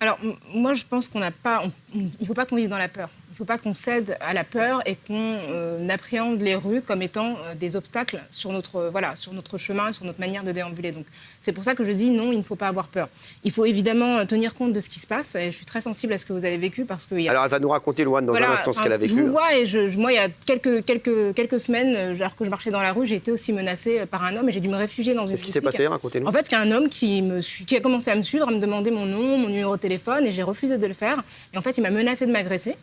Alors, moi, je pense qu'il ne faut pas qu'on vive dans la peur. Il ne faut pas qu'on cède à la peur et qu'on appréhende les rues comme étant des obstacles sur notre chemin, sur notre manière de déambuler. Donc, c'est pour ça que je dis non, il ne faut pas avoir peur. Il faut évidemment tenir compte de ce qui se passe. Et je suis très sensible à ce que vous avez vécu parce que... Alors, elle va nous raconter, Louane, dans un instant ce qu'elle a vécu. Je vous vois et moi, il y a quelques semaines, alors que je marchais dans la rue, j'ai été aussi menacée par un homme et j'ai dû me réfugier dans une boutique. Qu'est-ce qui s'est passé? Racontez-nous. En fait, il y a un homme qui a commencé à me suivre, à me demander mon nom, mon numéro de téléphone et j'ai refusé de le faire. Et en fait, il m'a menacé de m'agresser.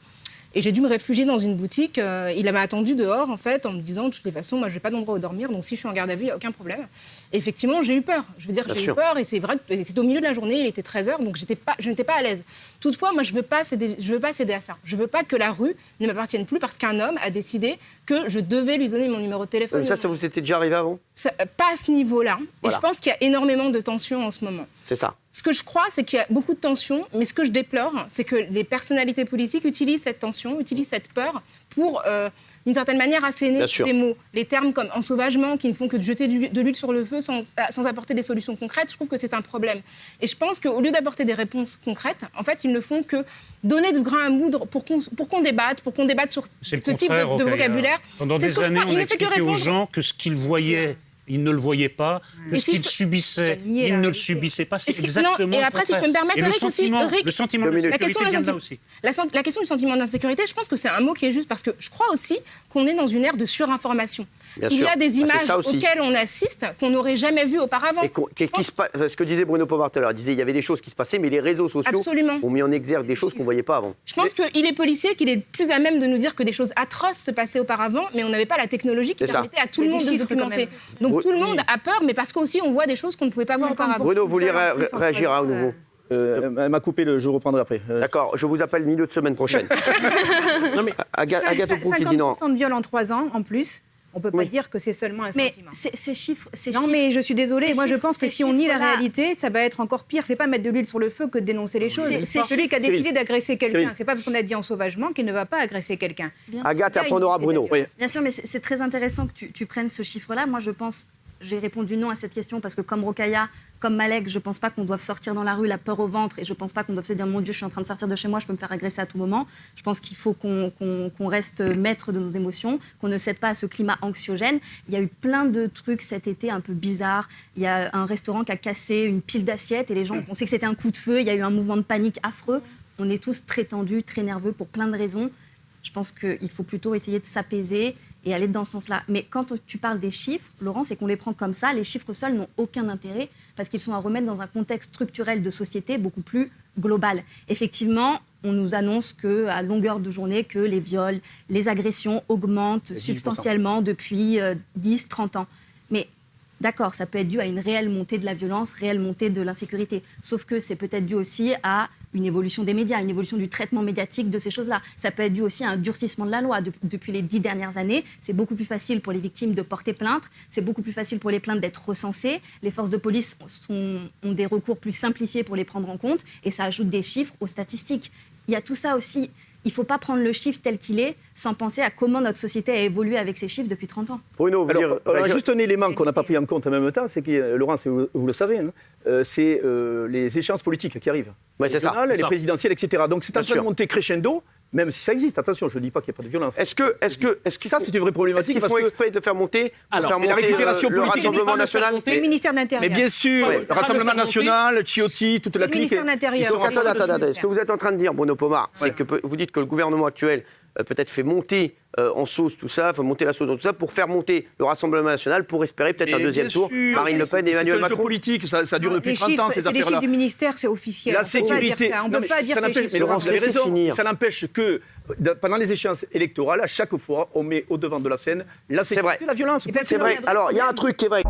Et j'ai dû me réfugier dans une boutique. Il m'a attendu dehors, en fait, en me disant, de toutes les façons, moi, je n'ai pas d'endroit où dormir, donc si je suis en garde à vue, il n'y a aucun problème. Et effectivement, j'ai eu peur. Je veux dire, j'ai eu peur, et c'est vrai que c'était au milieu de la journée, il était 13h, donc je n'étais pas à l'aise. Toutefois, moi, je ne veux pas céder à ça. Je ne veux pas que la rue ne m'appartienne plus parce qu'un homme a décidé que je devais lui donner mon numéro de téléphone. Mais ça vous était déjà arrivé avant? Pas à ce niveau-là. Voilà. Et je pense qu'il y a énormément de tensions en ce moment. C'est ça. Ce que je crois, c'est qu'il y a beaucoup de tensions, mais ce que je déplore, c'est que les personnalités politiques utilisent cette tension, utilisent cette peur pour, d'une certaine manière, asséner des mots. Les termes comme ensauvagement, qui ne font que de jeter de l'huile sur le feu sans apporter des solutions concrètes, je trouve que c'est un problème. Et je pense qu'au lieu d'apporter des réponses concrètes, en fait, ils ne font que donner du grain à moudre pour qu'on débatte sur ce type de vocabulaire. Pendant des années, on a expliqué aux gens que ce qu'ils voyaient, ils ne le voyaient pas, que ce qu'ils subissaient, ils ne le subissaient pas. C'est exactement le contraire. Et après, si je peux me permettre, le sentiment d'insécurité vient de là aussi. La question du sentiment d'insécurité, je pense que c'est un mot qui est juste parce que je crois aussi qu'on est dans une ère de surinformation. Il y a des images auxquelles on assiste qu'on n'aurait jamais vues auparavant. Ce que disait Bruno Pomar tout à l'heure, il disait qu'il y avait des choses qui se passaient, mais les réseaux sociaux ont mis en exergue des choses qu'on ne voyait pas avant. Je pense qu'il est policier, qu'il est plus à même de nous dire que des choses atroces se passaient auparavant, mais on n'avait pas la technologie qui permettait à tout le monde de documenter. Donc tout le monde a peur, mais parce qu'aussi on voit des choses qu'on ne pouvait pas voir auparavant. Bruno, vous voulez réagir à nouveau? Elle m'a coupé, je reprendrai après. D'accord, je vous appelle milieu de semaine prochaine. Non mais Agathe Aucroux qui dit non. 50% de viols en 3 ans, en plus. On ne peut pas dire que c'est seulement un sentiment. Mais ces chiffres... Non, mais je suis désolée. Moi, je pense que si on nie la réalité, ça va être encore pire. C'est pas mettre de l'huile sur le feu que de dénoncer les choses. Celui qui a décidé d'agresser quelqu'un, c'est pas parce qu'on a dit ensauvagement qu'il ne va pas agresser quelqu'un. Agathe, après on aura Bruno. Oui. Bien sûr, mais c'est très intéressant que tu prennes ce chiffre-là. Moi, je pense... J'ai répondu non à cette question parce que comme Rokhaya, comme Malek, je ne pense pas qu'on doive sortir dans la rue la peur au ventre et je ne pense pas qu'on doive se dire « Mon Dieu, je suis en train de sortir de chez moi, je peux me faire agresser à tout moment ». Je pense qu'il faut qu'on reste maître de nos émotions, qu'on ne cède pas à ce climat anxiogène. Il y a eu plein de trucs cet été un peu bizarres. Il y a un restaurant qui a cassé une pile d'assiettes et les gens pensaient que c'était un coup de feu. Il y a eu un mouvement de panique affreux. On est tous très tendus, très nerveux pour plein de raisons. Je pense qu'il faut plutôt essayer de s'apaiser et aller dans ce sens-là. Mais quand tu parles des chiffres, Laurent, c'est qu'on les prend comme ça. Les chiffres seuls n'ont aucun intérêt parce qu'ils sont à remettre dans un contexte structurel de société beaucoup plus global. Effectivement, on nous annonce qu'à longueur de journée, que les viols, les agressions augmentent substantiellement depuis 10-30 ans. Mais d'accord, ça peut être dû à une réelle montée de la violence, réelle montée de l'insécurité. Sauf que c'est peut-être dû aussi à une évolution des médias, une évolution du traitement médiatique de ces choses-là. Ça peut être dû aussi à un durcissement de la loi. Depuis les 10 dernières années, c'est beaucoup plus facile pour les victimes de porter plainte, c'est beaucoup plus facile pour les plaintes d'être recensées. Les forces de police ont des recours plus simplifiés pour les prendre en compte et ça ajoute des chiffres aux statistiques. Il y a tout ça aussi. Il ne faut pas prendre le chiffre tel qu'il est sans penser à comment notre société a évolué avec ces chiffres depuis 30 ans. Bruno, juste un élément qu'on n'a pas pris en compte en même temps, c'est que, Laurence, vous le savez, c'est les échéances politiques qui arrivent. Ouais, c'est ça. Les présidentielles, etc. Donc c'est en train de monter crescendo, même si ça existe. Attention, je ne dis pas qu'il n'y a pas de violence. Est-ce que ça, c'est une vraie problématique. Est-ce qu'ils font exprès de faire monter, la récupération politique, le Rassemblement national? C'est le ministère de l'Intérieur. Mais bien sûr, le Rassemblement national, Ciotti, toute la clique. Le ministère de l'Intérieur. Attendez. Ce que vous êtes en train de dire, Bruno Pomar, c'est que vous dites que le gouvernement actuel peut-être fait monter en sauce tout ça, faut monter la sauce dans tout ça pour faire monter le Rassemblement national pour espérer peut-être un deuxième tour. Marine Le Pen et Emmanuel Macron. C'est un jeu politique, ça dure depuis 30 ans ces affaires-là. Les chiffres du ministère, c'est officiel. La sécurité. On ne peut pas dire que mais Laurence, vous avez raison. Ça n'empêche que pendant les échéances électorales, à chaque fois, on met au devant de la scène la sécurité et la violence. C'est vrai. Alors, il y a un truc qui est vrai.